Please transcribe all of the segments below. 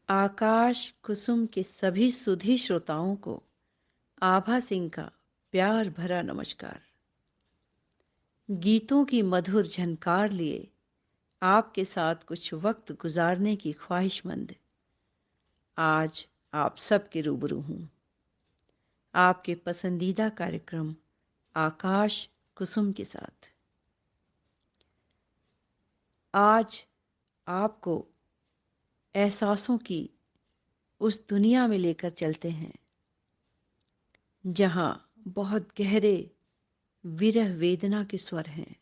आकाश कुसुम के सभी सुधी श्रोताओं को आभा सिंह का प्यार भरा नमस्कार। गीतों की मधुर झनकार लिए आपके साथ कुछ वक्त गुजारने की ख्वाहिशमंद आज आप सबके रूबरू हूँ। आपके पसंदीदा कार्यक्रम आकाश कुसुम के साथ आज आपको एहसासों की उस दुनिया में लेकर चलते हैं जहाँ बहुत गहरे विरह वेदना के स्वर हैं।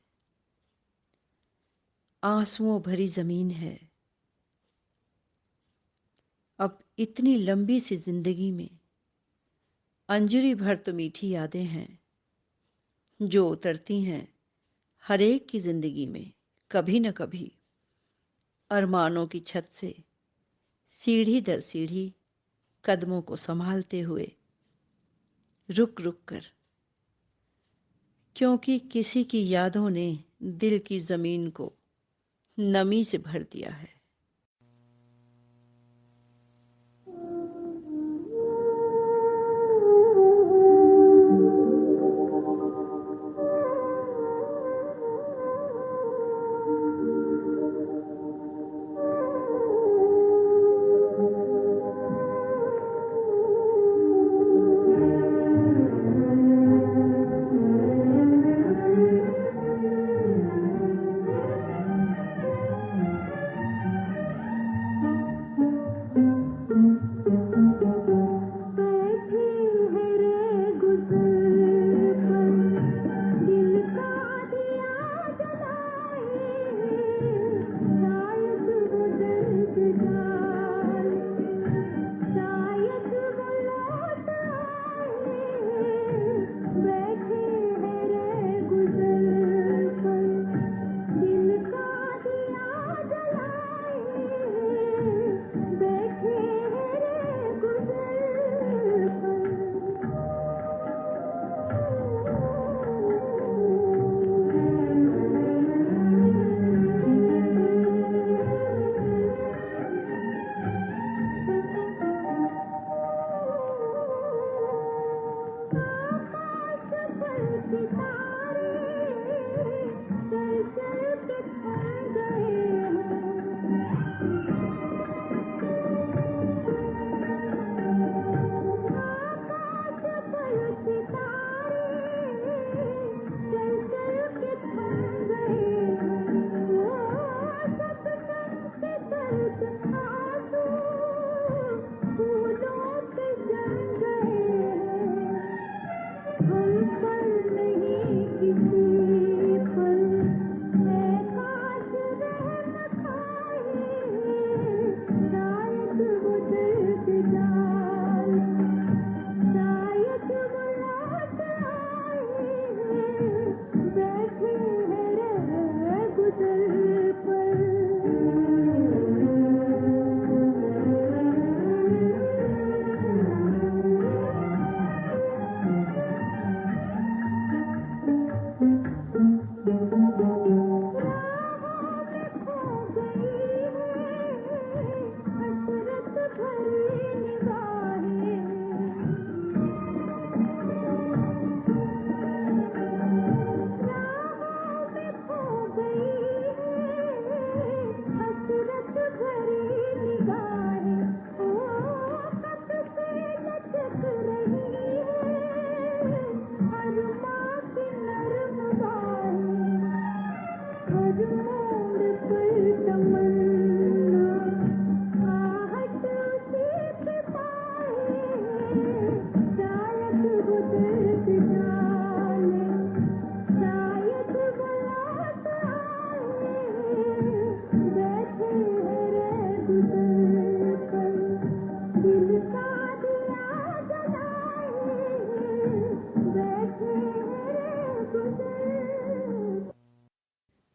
आंसुओं भरी जमीन है। अब इतनी लंबी सी जिंदगी में अंजुरी भर तो मीठी यादें हैं जो उतरती हैं हर एक की जिंदगी में कभी न कभी। अरमानों की छत से सीढ़ी दर सीढ़ी कदमों को संभालते हुए रुक रुक कर, क्योंकि किसी की यादों ने दिल की जमीन को नमी से भर दिया है।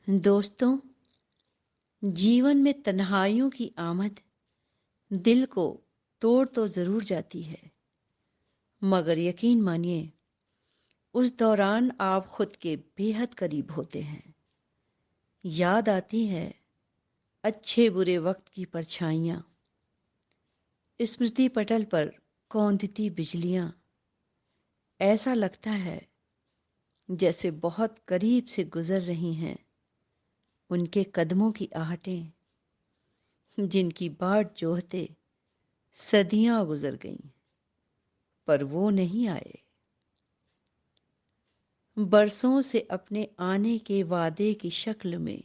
दोस्तों, जीवन में तन्हाइयों की आमद दिल को तोड़ तो जरूर जाती है, मगर यकीन मानिए उस दौरान आप खुद के बेहद करीब होते हैं। याद आती है अच्छे बुरे वक्त की परछाइयाँ, स्मृति पटल पर कौंधती बिजलियां, ऐसा लगता है जैसे बहुत करीब से गुजर रही हैं उनके कदमों की आहटें, जिनकी बाट जोहते सदियां गुजर गईं, पर वो नहीं आए। बरसों से अपने आने के वादे की शक्ल में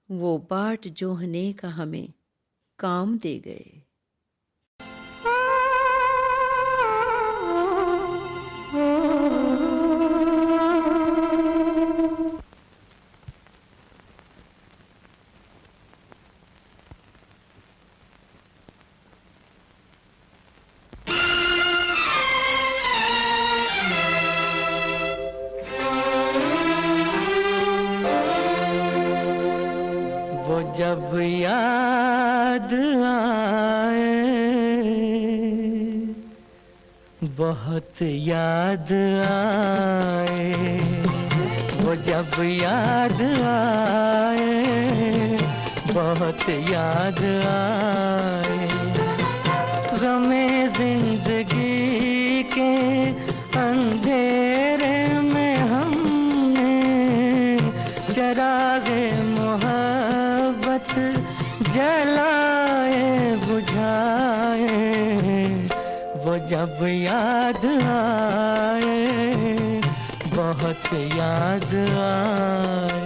वो बाट जोहने का हमें काम दे गए। जब याद आए, बहुत याद आए, वो जब याद आए, बहुत याद आए, गमे जिंदगी के अंधेरे में हमने चरागे मोहब्बत जलाए बुझाए, वो जब याद आए, बहुत याद आए।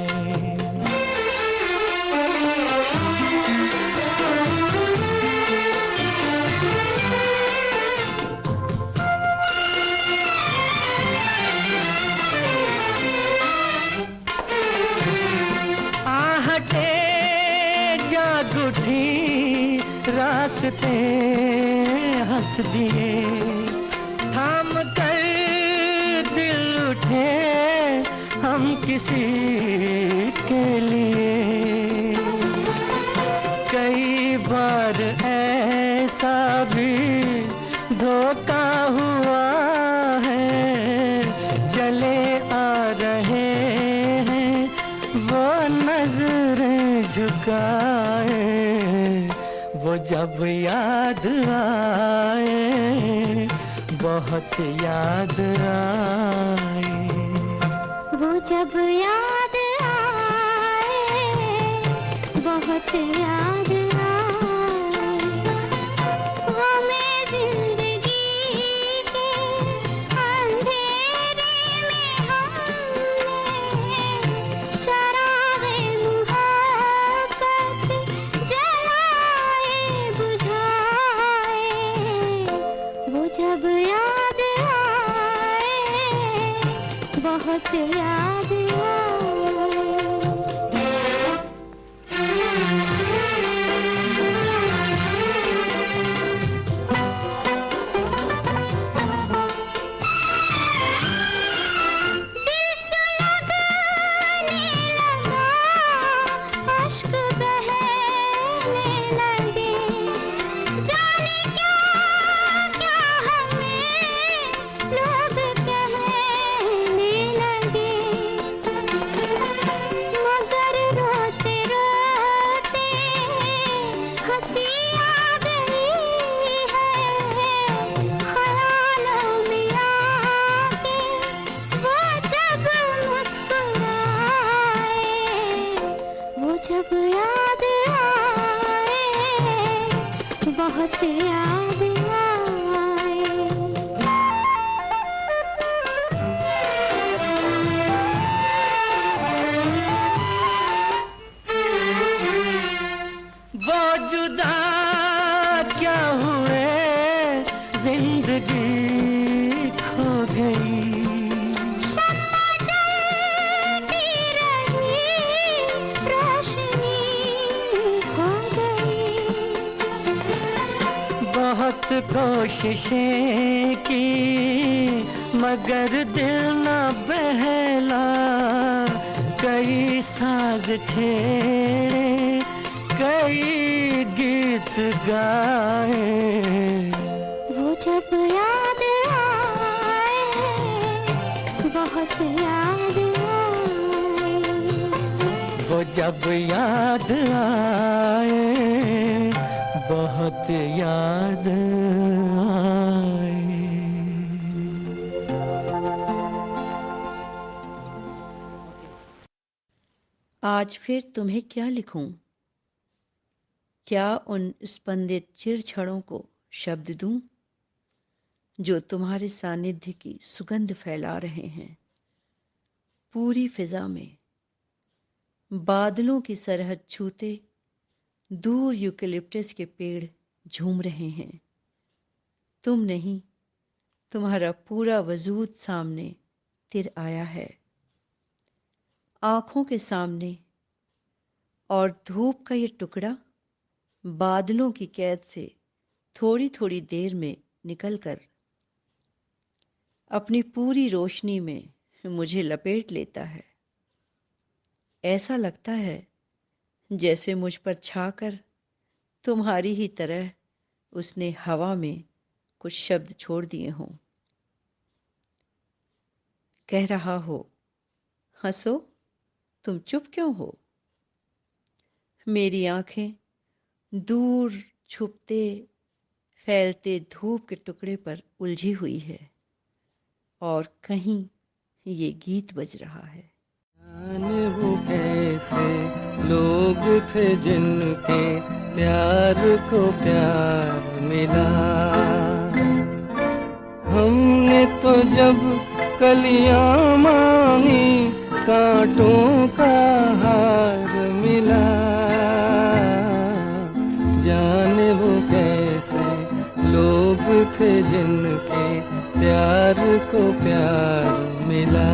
रास्ते हंस दिए, थाम कर दिल उठे हम किसी के लिए। कई बार ऐसा भी धोखा हुआ है, चले आ रहे हैं वो नजरें झुकाए, वो जब याद आए, बहुत याद आए, वो जब याद आए, बहुत याद आए, वो मैं जिंदगी के अंधेरे में हमने चरागे मुहब्बत जलाए बुझाए, वो जब याद आए, बहुत याद आए। दिल सुलगने लगा, अश्क बहने लगे, जाने क्या क्या हमें लोग कहने लगे, मगर रोते रोते हंसी आ गई है, ख्यालों में आके वो जब मुस्कुराए, वो जब याद आए, बहुत याद आए। वो जुदा क्या हुए, जिंदगी खो गई, शम्मा जलती रही, रोशनी खो गई, बहुत कोशिशें की मगर दिल न बहला, कई साज छेड़े, कई गीत गाए, वो जब याद आए, बहुत याद आए, वो जब याद आए, बहुत याद आए। आज फिर तुम्हें क्या लिखूं? क्या उन स्पंदित चिरछड़ों को शब्द दूं जो तुम्हारे सानिध्य की सुगंध फैला रहे हैं? पूरी फिजा में बादलों की सरहद छूते दूर यूकेलिप्टस के पेड़ झूम रहे हैं। तुम नहीं, तुम्हारा पूरा वजूद सामने तिर आया है, आंखों के सामने। और धूप का ये टुकड़ा बादलों की कैद से थोड़ी थोड़ी देर में निकलकर अपनी पूरी रोशनी में मुझे लपेट लेता है। ऐसा लगता है जैसे मुझ पर छाकर तुम्हारी ही तरह उसने हवा में कुछ शब्द छोड़ दिए हों। कह रहा हो, हंसो, तुम चुप क्यों हो? मेरी आंखें दूर छुपते फैलते धूप के टुकड़े पर उलझी हुई है और कहीं ये गीत बज रहा है। जाने वो कैसे लोग थे जिनके प्यार को प्यार मिला। हमने तो जब कलियां मांगी कांटों का हार मिला। जाने वो कैसे लोग थे जिनके प्यार को प्यार मिला।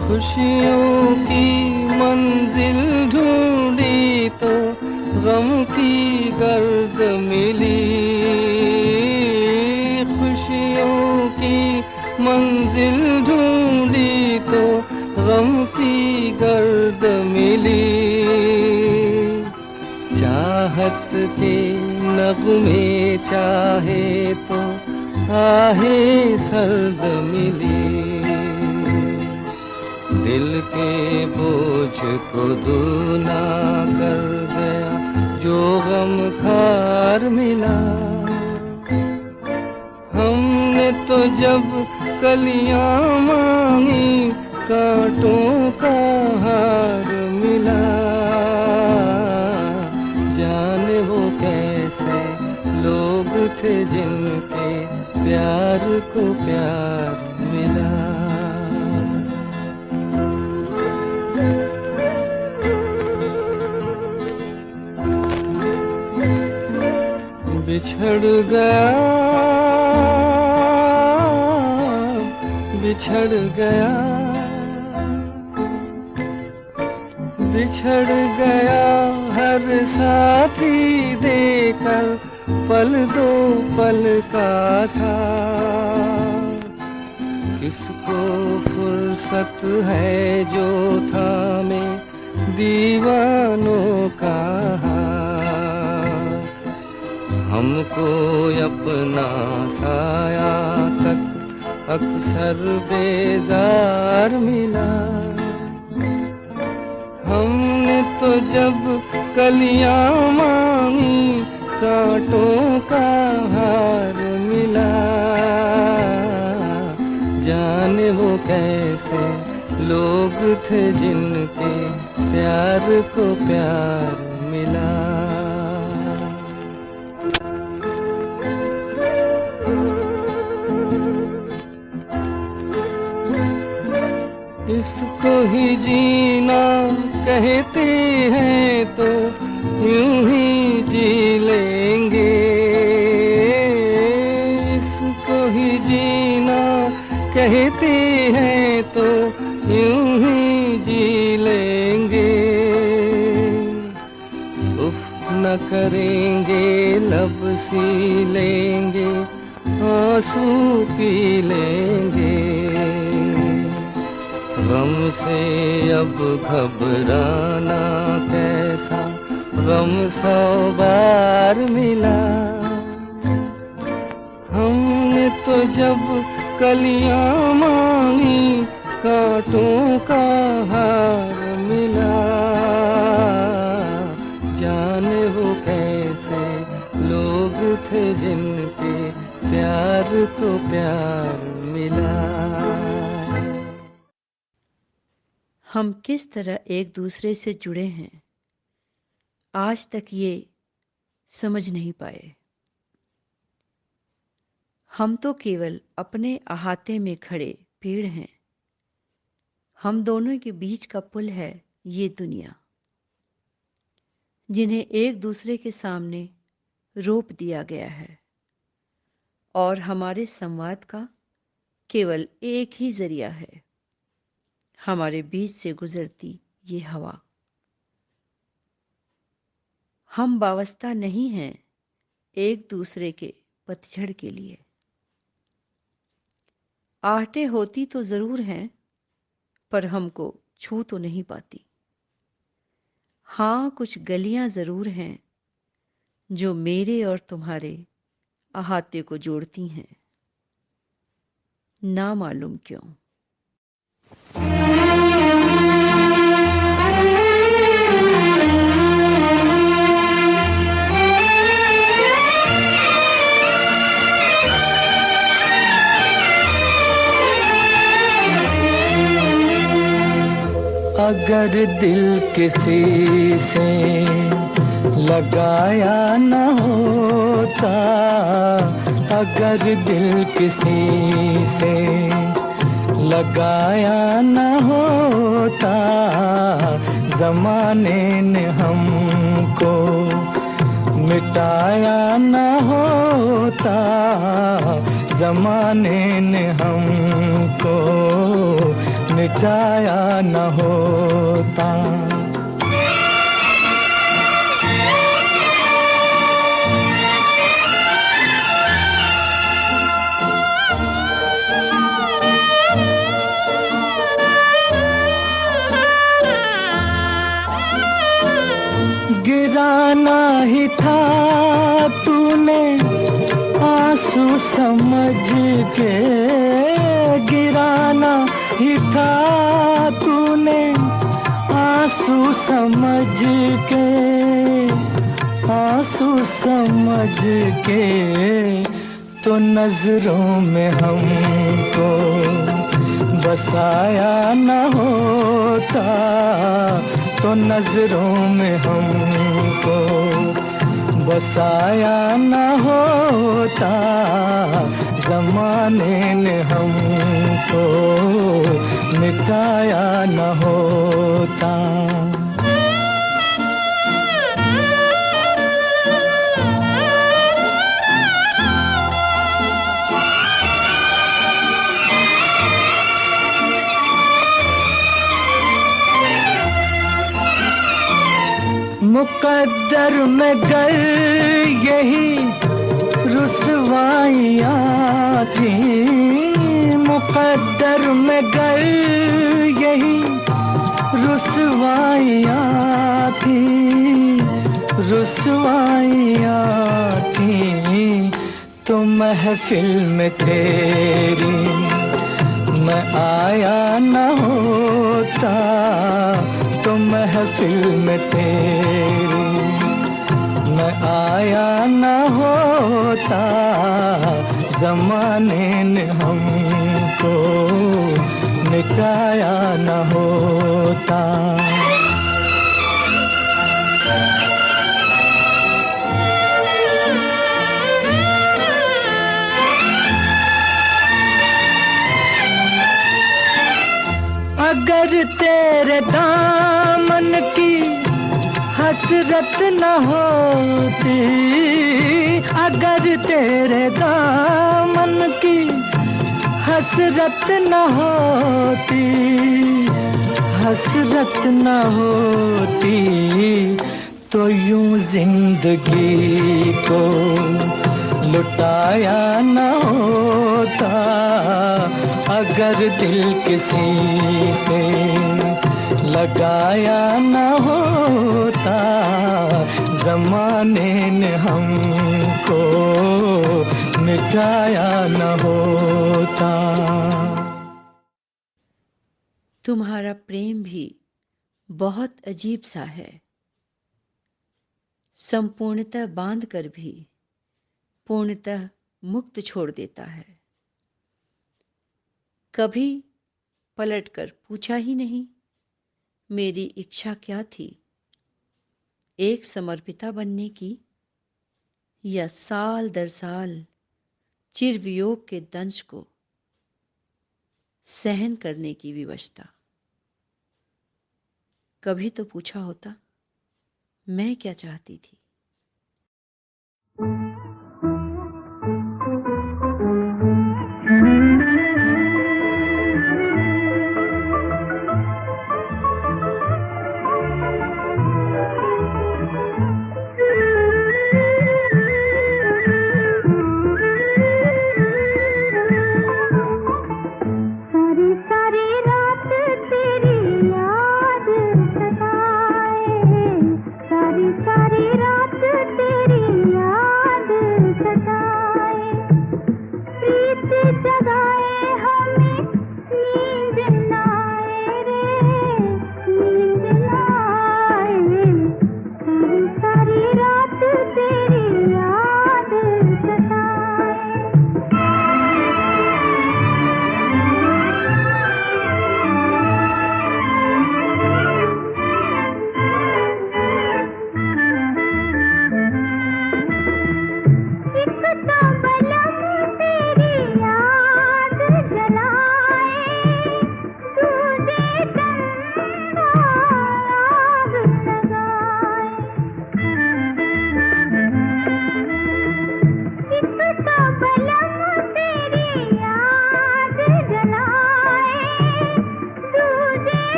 खुशियों की मंजिल ढूंढी तो गम की गर्द मिली। खुशियों की मंजिल ढूंढी तो गम की गर्द मिली। चाहत के नगमे चाहे तो आहे सर्द मिली। दिल के बोझ को दूना कर गया जो गम खार मिला। हमने तो जब कलियां मांगी कांटों का हार मिला। जाने वो कैसे लोग थे जिनके प्यार को प्यार मिला। बिछड़ गया, बिछड़ गया, बिछड़ गया हर साथी देकर पल दो पल का साथ। किसको फुर्सत है जो थामे दीवानों का हाथ। हमको अपना साया तक अक्सर बेजार मिला। हमने तो जब कलियां मांगी कांटों का हार मिला। जाने वो कैसे लोग थे जिनके प्यार को प्यार मिला। इसको ही जीना कहते हैं तो यूं ही जी लेंगे। इसको ही जीना कहते हैं तो यूं ही जी लेंगे। उफ न करेंगे लब सी लेंगे आंसू पी लेंगे। गम से अब घबराना कैसा गम 100 बार मिला। हमने तो जब कलियां मांगी बातों का हार मिला, जाने वो कैसे लोग थे जिनके प्यार को प्यार मिला। हम किस तरह एक दूसरे से जुड़े हैं, आज तक ये समझ नहीं पाए। हम तो केवल अपने अहाते में खड़े पेड़ हैं, हम दोनों के बीच का पुल है ये दुनिया, जिन्हें एक दूसरे के सामने रोप दिया गया है, और हमारे संवाद का केवल एक ही जरिया है, हमारे बीच से गुजरती ये हवा। हम वाबस्ता नहीं हैं एक दूसरे के पतझड़ के लिए। आहटें होती तो जरूर हैं, पर हमको छू तो नहीं पाती। हाँ, कुछ गलियां जरूर हैं जो मेरे और तुम्हारे अहाते को जोड़ती हैं, ना मालूम क्यों। अगर दिल किसी से लगाया न होता, अगर दिल किसी से लगाया न होता, जमाने ने हमको मिटाया न होता, जमाने ने हमको मिटाया न होता। गिराना ही था तूने आंसू समझ के, गिराना ही था तूने आंसू समझ के, आंसू समझ के, तो नजरों में हमको बसाया न होता, तो नजरों में हमको बसाया न होता, जमाने ने हमको मिटाया न होता। मुकद्दर में गर यही रुसवाइयाँ थी, मुकद्दर में गर यही रुसवाइयाँ थी, रुसवाइयाँ थी, तो महफिल में तेरी मैं आया न होता, तो महफिल में तेरी मैं आया न होता, जमाने ने हमको मिटाया न होता। अगर तेरे दामन की हसरत न होती, अगर तेरे दामन की हसरत न होती, हसरत न होती, तो यूं जिंदगी को लुटाया न होता, अगर दिल किसी से लगाया न होता, जमाने ने हमको मिटाया न होता। तुम्हारा प्रेम भी बहुत अजीब सा है, संपूर्णतः बांध कर भी पूर्णतः मुक्त छोड़ देता है। कभी पलटकर पूछा ही नहीं मेरी इच्छा क्या थी, एक समर्पिता बनने की या साल दर साल चिरवियोग के दंश को सहन करने की विवशता। कभी तो पूछा होता मैं क्या चाहती थी।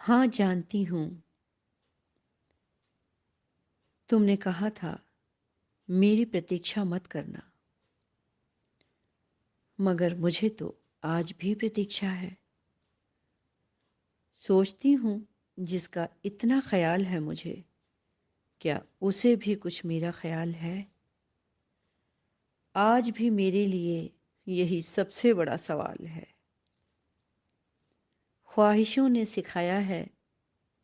हाँ जानती हूँ, तुमने कहा था मेरी प्रतीक्षा मत करना, मगर मुझे तो आज भी प्रतीक्षा है। सोचती हूँ जिसका इतना ख्याल है मुझे, क्या उसे भी कुछ मेरा ख्याल है? आज भी मेरे लिए यही सबसे बड़ा सवाल है। ख्वाहिशों ने सिखाया है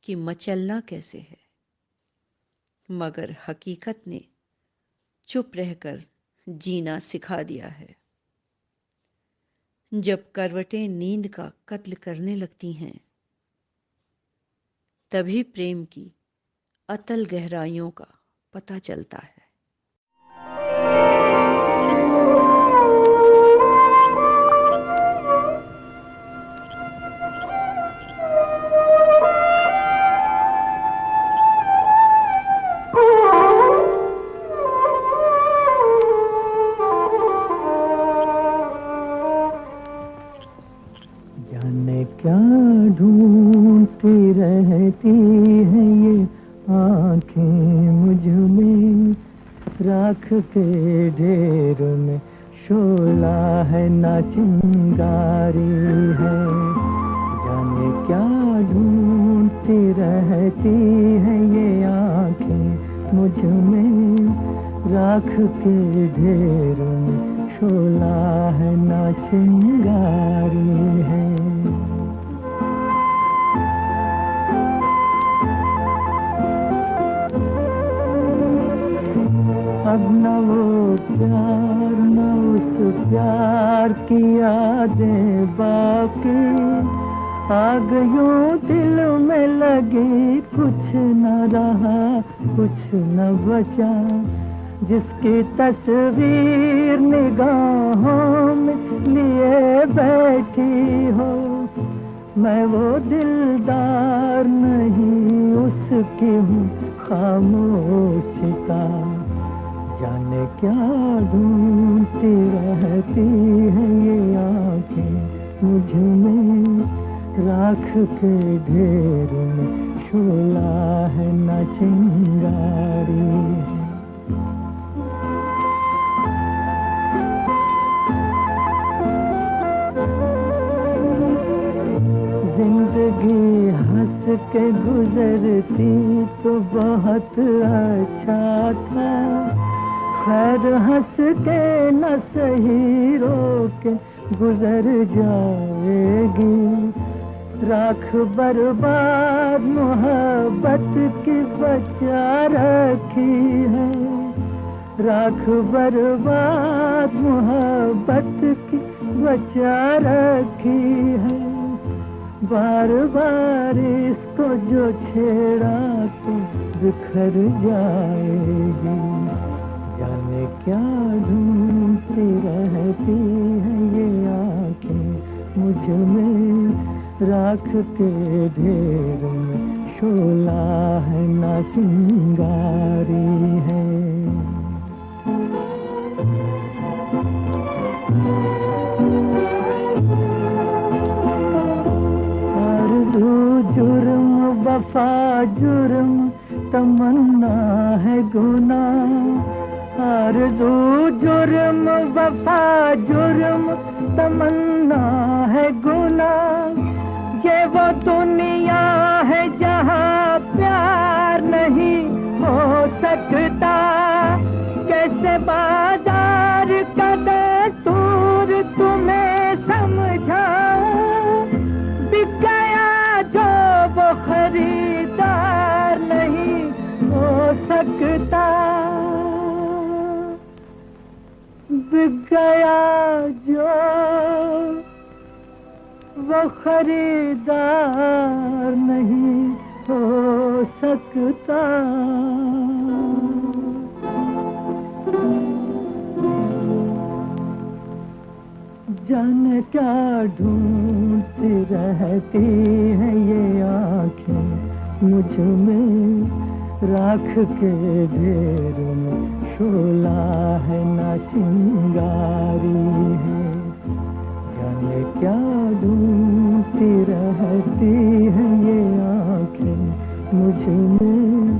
कि मचलना कैसे है, मगर हकीकत ने चुप रहकर जीना सिखा दिया है। जब करवटें नींद का कत्ल करने लगती हैं, तभी प्रेम की अतल गहराइयों का पता चलता है। रहती हैं ये आँखें मुझ में, राख के ढेर में शोला है ना चिंगारी है। जाने क्या ढूंढती रहती हैं ये आँखें मुझ में, राख के ढेर में शोला है ना चिंगारी है। अब न वो प्यार न उस प्यार की यादें बाकी, आग यूं दिल में लगी, कुछ न रहा कुछ न बचा। जिसकी तस्वीर निगाहों में लिए बैठी हो, मैं वो दिलदार नहीं उसकी हूँ खामोशिता। जाने क्या ढूंढती रहती हैं ये आँखें मुझ में, राख के ढेर में शोला है ना चिंगारी है। जिंदगी हंस के गुजरती तो बहुत अच्छा था, खैर हंस के न सही रो के गुजर जाएगी। राख बर्बाद मोहब्बत की बचा रखी है, राख बर्बाद मोहब्बत की बचा रखी है। बार बार इसको जो छेड़ा तो बिखर जाएगी। जाने क्या ढूंढती रहती हैं ये आँखें मुझ में, राख के ढेर में शोला है ना चिंगारी है। जुर्म वफा जुर्म तमन्ना है गुनाह, आरज़ू जुर्म वफा जुर्म तमन्ना है गुनाह। ये वो दुनिया है जहाँ प्यार नहीं हो सकता, कैसे बाजार का दस्तूर तुम्हें समझाऊं। बिक गया जो वो खरीदार नहीं हो सकता, बिक गया जो वो खरीदार नहीं हो सकता। जाने क्या ढूंढती रहती हैं ये आँखें मुझ में, राख के ढेर में शोला है ना चिंगारी है। जाने क्या ढूंढती रहती हैं ये आँखें मुझ में,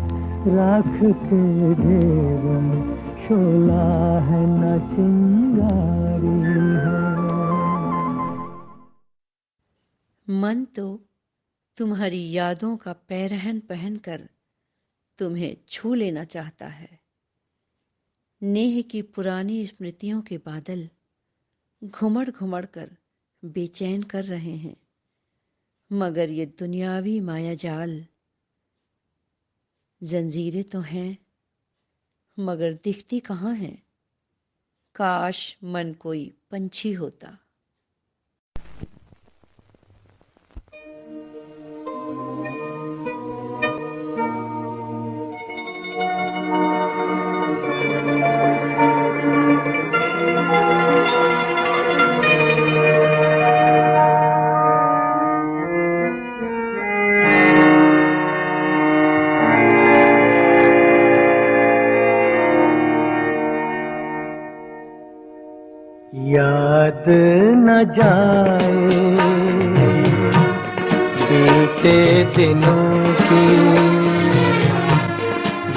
राख के ढेर में शोला है ना चिंगारी है। मन तो तुम्हारी यादों का पैरहन पहनकर तुम्हें छू लेना चाहता है। नेह की पुरानी स्मृतियों के बादल घुमड़ घुमड़ कर बेचैन कर रहे हैं, मगर ये दुनियावी मायाजाल जंजीरें तो हैं मगर दिखती कहाँ हैं। काश मन कोई पंछी होता। याद न जाए बीते दिनों की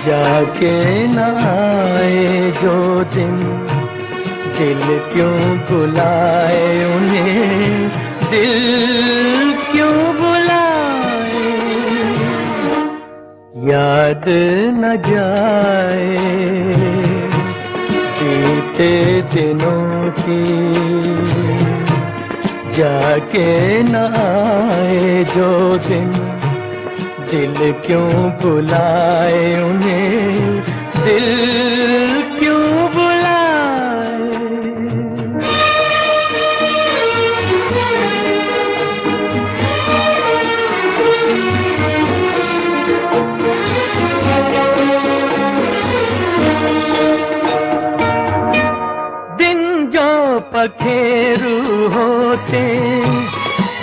जाके न आए जो दिन, दिल क्यों बुलाए उन्हें, दिल क्यों बुलाए, याद न जाए बीते दिनों की जाके न आए जो दिन, दिल क्यों बुलाए उन्हें, दिल क्यों बुलाए। दिन जो पखेरू होते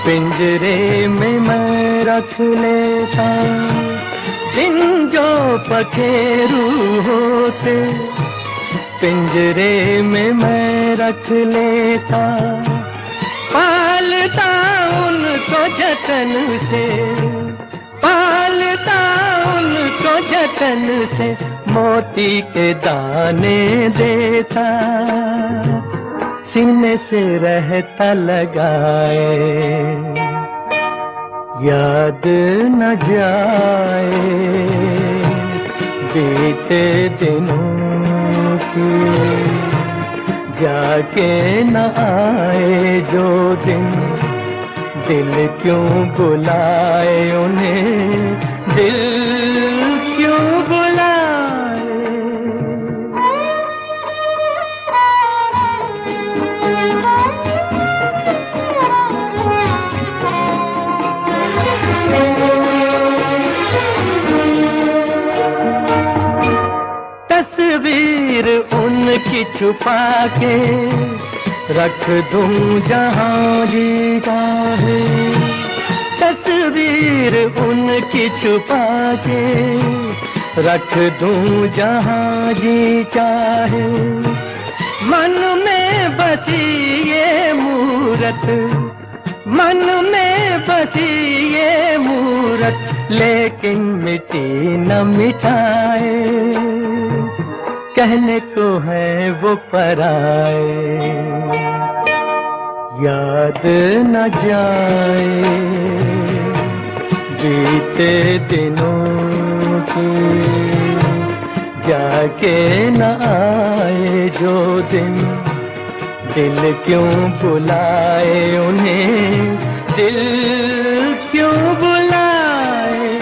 पिंजरे में मैं रख लेता, दिन जो पखेरू होते पिंजरे में मैं रख लेता, पालता उनको जतन से, पालता उनको जतन से, मोती के दाने देता, सीने से रहता लगाए, याद न जाए बीते दिनों की जाके न आए जो दिन, दिल क्यों बुलाए उन्हें, दिल क्यों बुलाए। तस्वीर उनकी छुपा के रख दूं जहां जी चाहे, तस्वीर उनकी छुपा के रख दूं जहां जी चाहे, मन में बसी ये मूरत, मन में बसी ये मूरत, लेकिन मिटी न मिटाए, कहने को है वो पराए, याद न जाए बीते दिनों की जाके न आए जो दिन, दिल क्यों बुलाए उन्हें, दिल क्यों बुलाए,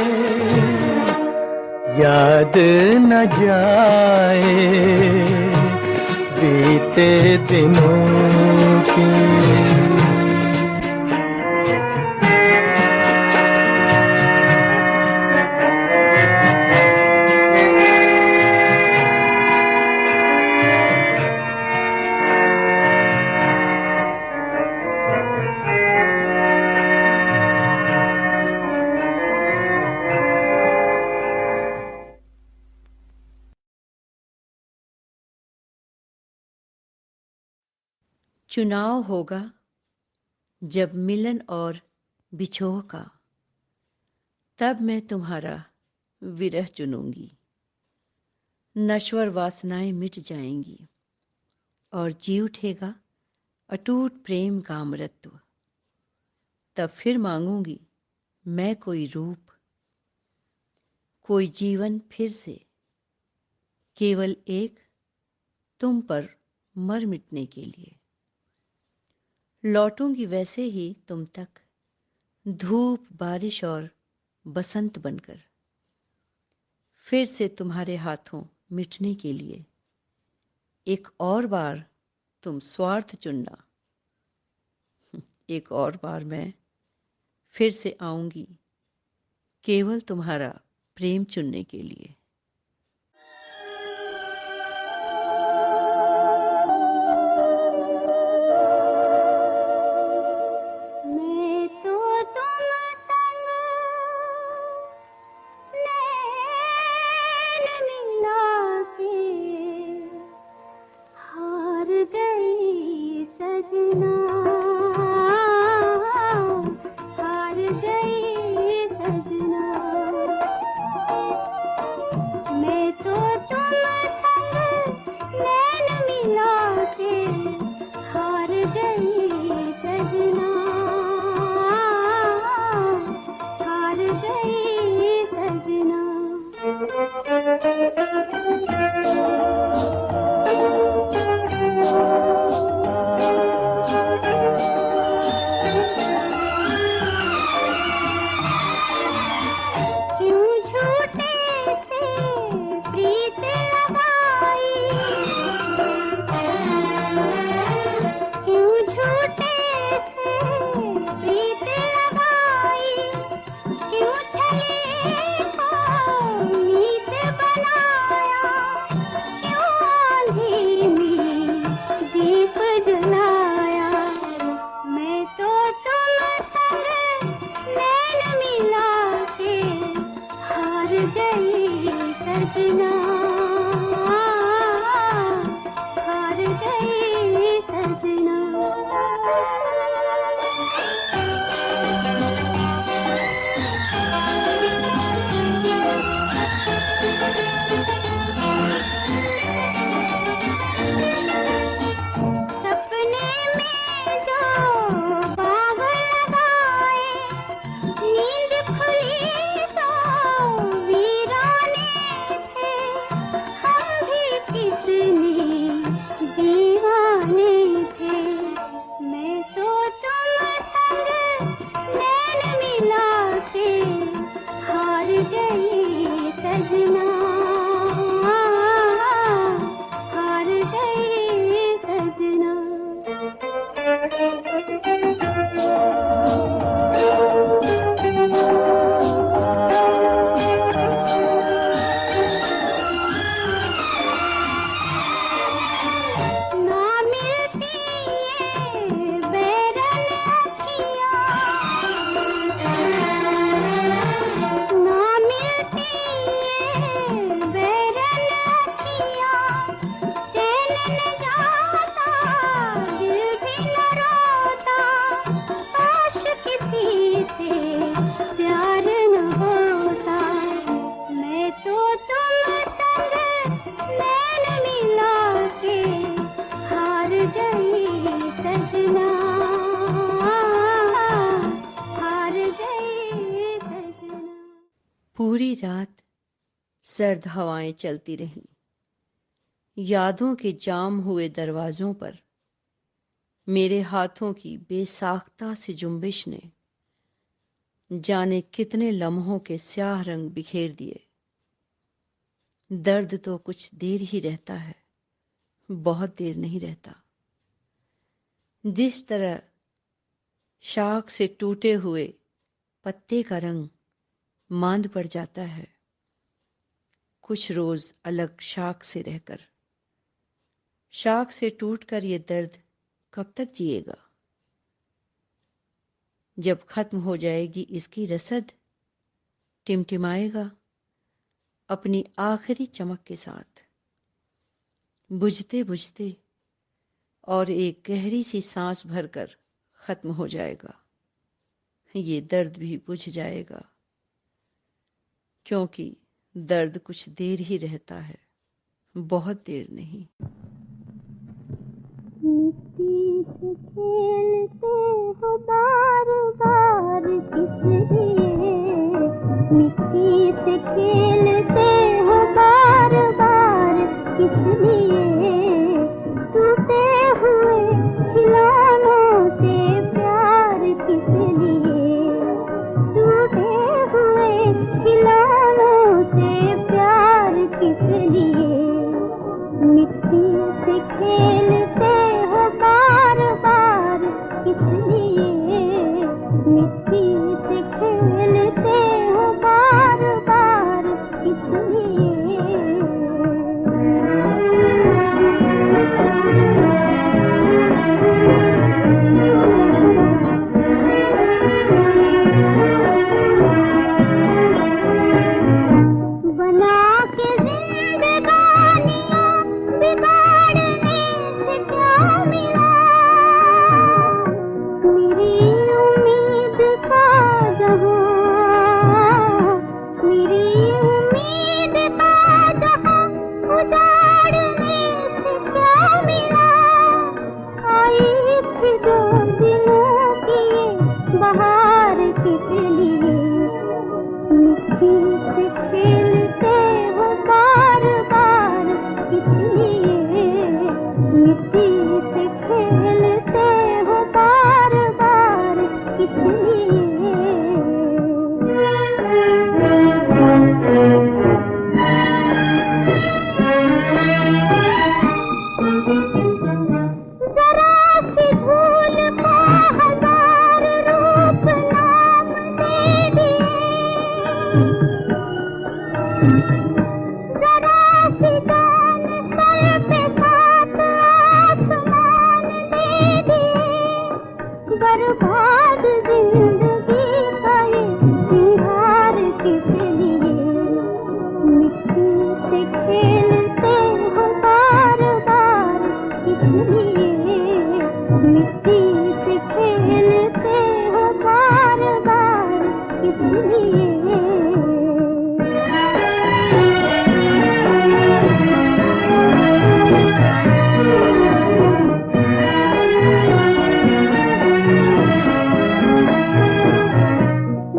याद न जाए बीते दिनों की। चुनाव होगा जब मिलन और बिछोह का, तब मैं तुम्हारा विरह चुनूंगी, नश्वर वासनाएं मिट जाएंगी और जी उठेगा अटूट प्रेम का अमृतत्व, तब फिर मांगूंगी मैं कोई रूप, कोई जीवन फिर से, केवल एक तुम पर मर मिटने के लिए, लौटूंगी वैसे ही तुम तक, धूप बारिश और बसंत बनकर, फिर से तुम्हारे हाथों मिटने के लिए, एक और बार तुम स्वार्थ चुनना, एक और बार मैं फिर से आऊंगी केवल तुम्हारा प्रेम चुनने के लिए। हार गई गई सजना, हार गई सजना। पूरी रात सर्द हवाएं चलती रहीं। यादों के जाम हुए दरवाजों पर मेरे हाथों की बेसाख्ता सी जुम्बिश ने जाने कितने लम्हों के स्याह रंग बिखेर दिए। दर्द तो कुछ देर ही रहता है, बहुत देर नहीं रहता। जिस तरह शाख से टूटे हुए पत्ते का रंग मांद पड़ जाता है, कुछ रोज अलग शाख से रहकर, शाख से टूटकर ये दर्द कब तक जिएगा? जब खत्म हो जाएगी इसकी रसद, टिमटिमाएगा अपनी आखिरी चमक के साथ, बुझते बुझते और एक गहरी सी सांस भरकर खत्म हो जाएगा। ये दर्द भी बुझ जाएगा, क्योंकि दर्द कुछ देर ही रहता है, बहुत देर नहीं। मिट्टी से खेलते हो बार बार किस लिए, मिट्टी से खेलते हो बार बार किस लिए, टूटे हुए खिलौनों से प्यार किस लिए, टूटे हुए खिलौनों से प्यार किस लिए, मिट्टी से खेलते हो बार बार किस लिए, मिट्टी से खेलते हो बार बार किस लिए। बना के जिंदगानियां बिगाड़ने से क्या मिला, मेरी उम्मीद का जहां, मेरी उम्मीद का जहां उजाड़ने से क्या मिला। आई थी दो दिनों की ये बहार किस लिए, मिट्टी से खेलते हो बार बार किस लिए, मिट्टी से खेलते हो बार बार किस लिए। जरा सी भूल को हजार रूप नाम दे दिए, जरा सी जान सर पे साथ आसमान दे दिए, बर्बाद जिंदगी का ये सिंगार किस लिए, मिट्टी से खेलते हो बार बार किस लिए, मिट्टी से खेलते हो बार बार किस लिए।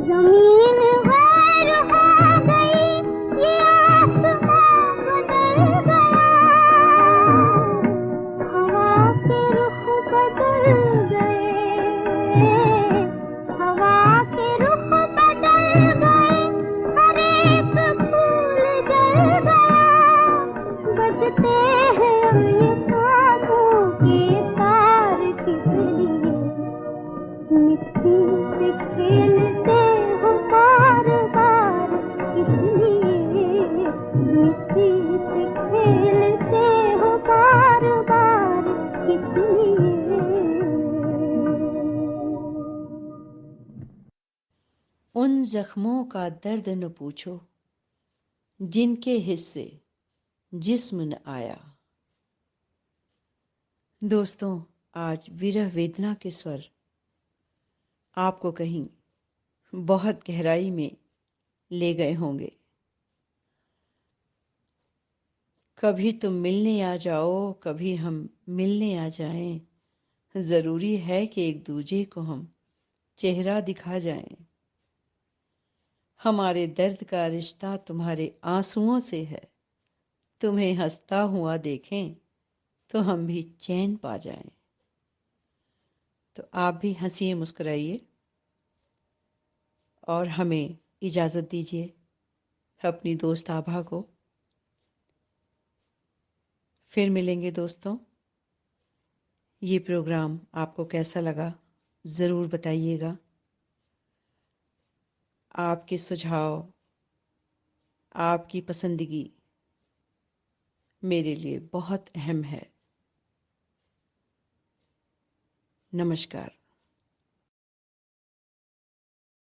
जमीन गैर हो गई, ये आसमां बदल गया, हवा के रुख बदल गए, हवा के रुख बदल गए, हर एक फूल जल गया, बजते हैं अब ये सांसों के तार किस लिए, मिट्टी से खेलते हो बार बार किस लिए, मिट्टी से खेलते हो बार बार किस लिए। उन जख्मों का दर्द न पूछो जिनके हिस्से जिस्म न आया। दोस्तों, आज विरह वेदना के स्वर आपको कहीं बहुत गहराई में ले गए होंगे। कभी तुम मिलने आ जाओ, कभी हम मिलने आ जाएं। जरूरी है कि एक दूजे को हम चेहरा दिखा जाएं। हमारे दर्द का रिश्ता तुम्हारे आंसुओं से है। तुम्हें हंसता हुआ देखें तो हम भी चैन पा जाएं। तो आप भी हंसिए, मुस्कुराइए और हमें इजाज़त दीजिए अपनी दोस्त आभा को। फिर मिलेंगे दोस्तों। ये प्रोग्राम आपको कैसा लगा ज़रूर बताइएगा। आपके सुझाव, आपकी पसंदगी मेरे लिए बहुत अहम है। नमस्कार।